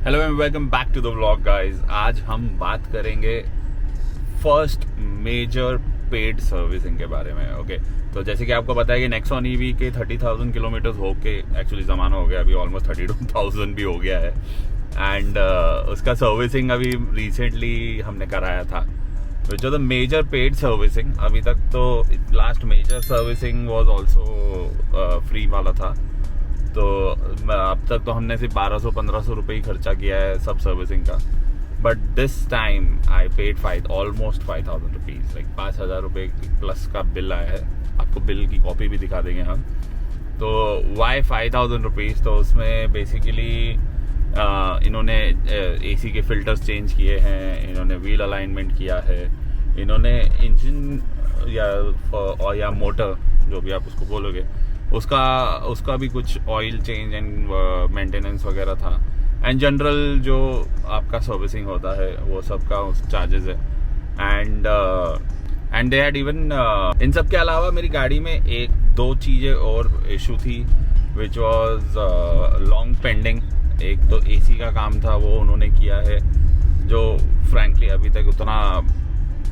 Hello and welcome back to the vlog guys. आज हम बात करेंगे फर्स्ट मेजर पेड सर्विसिंग के बारे में। ओके तो जैसे कि आपको पता है कि नेक्सॉन ईवी के 30,000 किलोमीटर होके एक्चुअली ज़माना हो गया, अभी ऑलमोस्ट 32,000 भी हो गया है। एंड उसका सर्विसिंग अभी रिसेंटली हमने कराया था, which was the major paid servicing. अभी तक तो last major servicing was also free वाला था, तो अब तक तो हमने सिर्फ 1200-1500 रुपये ही खर्चा किया है सब सर्विसिंग का। But this time I paid almost 5,000 rupees, like 5,000 रुपये प्लस का बिल आया है। आपको बिल की कॉपी भी दिखा देंगे हम। तो वाई 5,000 रुपीज़? तो उसमें बेसिकली इन्होंने एसी के फिल्टर्स चेंज किए हैं, इन्होंने व्हील अलाइनमेंट किया है, इन्होंने इंजन या मोटर जो भी आप उसको बोलोगे उसका भी कुछ ऑयल चेंज एंड मेंटेनेंस वगैरह था। एंड जनरल जो आपका सर्विसिंग होता है वो सब का चार्जेस है। And they had even in सब के अलावा मेरी गाड़ी में एक दो चीज़ें और इशू थी विच वाज लॉन्ग पेंडिंग। एक तो एसी का काम था, वो उन्होंने किया है, जो फ्रैंकली अभी तक उतना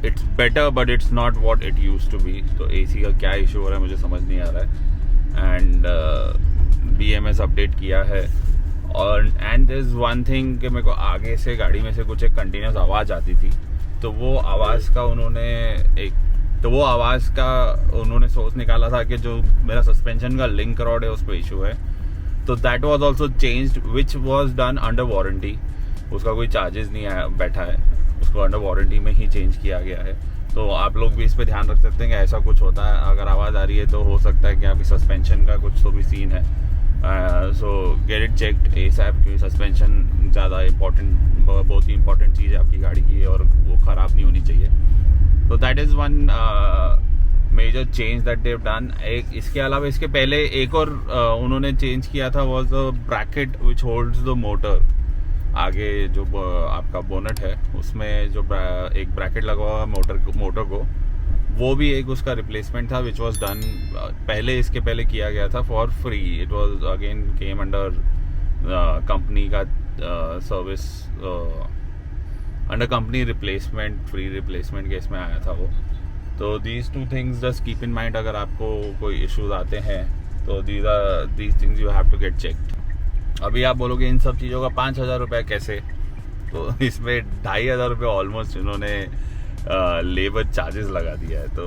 it's better but it's not what it used to be. तो एसी का क्या इशू हो रहा है मुझे समझ नहीं आ रहा है। एंड BMS अपडेट किया है। और एंड दिस वन थिंग कि मेरे को आगे से गाड़ी में से कुछ एक कंटिन्यूस आवाज़ आती थी, तो वो आवाज़ का उन्होंने सोच निकाला था कि जो मेरा सस्पेंशन का लिंक रॉड है उस पर इशू है। तो that was also changed which was done under warranty. उसका कोई चार्जेस नहीं आया बैठा है, उसको अंडर वारंटी में ही चेंज किया गया है। तो आप लोग भी इस पे ध्यान रख सकते हैं कि ऐसा कुछ होता है। अगर आवाज़ आ रही है तो हो सकता है कि आपकी सस्पेंशन का कुछ तो भी सीन है। सो गेट इट चेक्ड ASAP, क्योंकि सस्पेंशन ज़्यादा बहुत ही इंपॉर्टेंट चीज़ है आपकी गाड़ी की, और वो ख़राब नहीं होनी चाहिए। तो that is one major change that they've done. इसके अलावा इसके पहले एक और उन्होंने चेंज किया था, was the bracket which holds the motor. आगे जो आपका बोनट है उसमें जो एक ब्रैकेट लगा हुआ मोटर को वो भी एक उसका रिप्लेसमेंट था, विच वाज डन इसके पहले किया गया था for free. It was again came under company का service, under company replacement, free replacement case में आया था वो। तो these two things just keep in mind, अगर आपको कोई इश्यूज आते हैं तो these things you have to get checked. अभी आप बोलोगे इन सब चीज़ों का 5,000 रुपये कैसे? तो इसमें 2,500 रुपये ऑलमोस्ट इन्होंने लेबर चार्जेस लगा दिया है। तो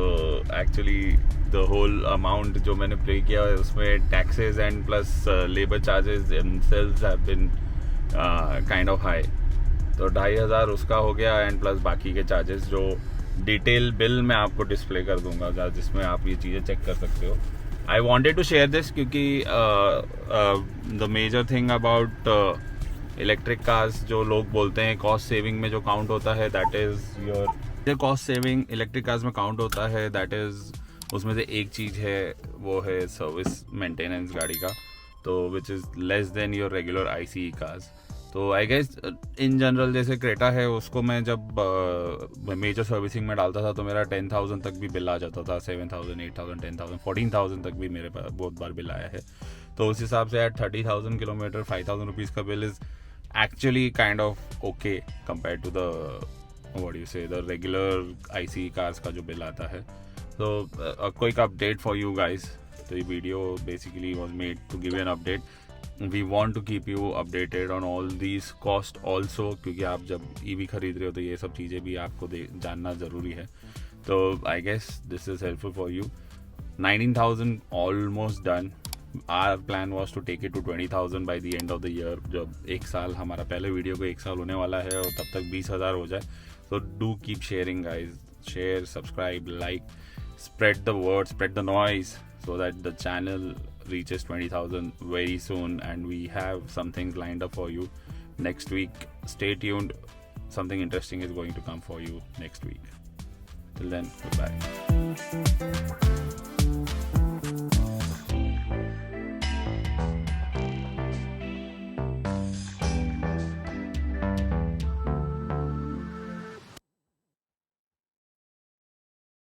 एक्चुअली द होल अमाउंट जो मैंने पे किया है उसमें taxes and plus labour charges themselves have been kind of high. तो 2,500 उसका हो गया, एंड प्लस बाकी के चार्जेस जो डिटेल बिल मैं आपको डिस्प्ले कर दूंगा, जिसमें आप ये चीज़ें चेक कर सकते हो। I wanted to share this क्योंकि the major thing about electric cars, जो लोग बोलते हैं कॉस्ट सेविंग में जो काउंट होता है, that is your cost saving electric cars में काउंट होता है। दैट इज़ उसमें से एक चीज़ है, वो है सर्विस मेंटेनेंस गाड़ी का, तो which is less than your regular ICE cars. तो आई गेस इन जनरल जैसे क्रेटा है, उसको मैं जब मेजर सर्विसिंग में डालता था तो मेरा 10,000 तक भी बिल आ जाता था, 7,000, 8,000, 10,000, 14,000 तक भी मेरे पास बहुत बार बिल आया है। तो उस हिसाब से एट 30,000 किलोमीटर 5,000 रुपीज़ का bill is actually kind of okay compare to the regular ICE cars का जो बिल आता है। तो quick update for you guys. तो ये video basically was made to give an update. We want to keep you updated on all these cost also, क्योंकि आप जब EV खरीद रहे हो तो ये सब चीज़ें भी आपको जानना ज़रूरी है। तो I guess this is helpful for you. 19,000 almost done. Our plan was to take it to 20,000 by the end of the year, जब एक साल हमारा पहले वीडियो को 1 साल होने वाला है और तब तक 20,000 हो जाए। तो do keep sharing guys, share, subscribe, like, spread the word, spread the noise, so that the channel reaches 20,000 very soon, and we have some things lined up for you next week. Stay tuned, something interesting is going to come for you next week. Till then, goodbye.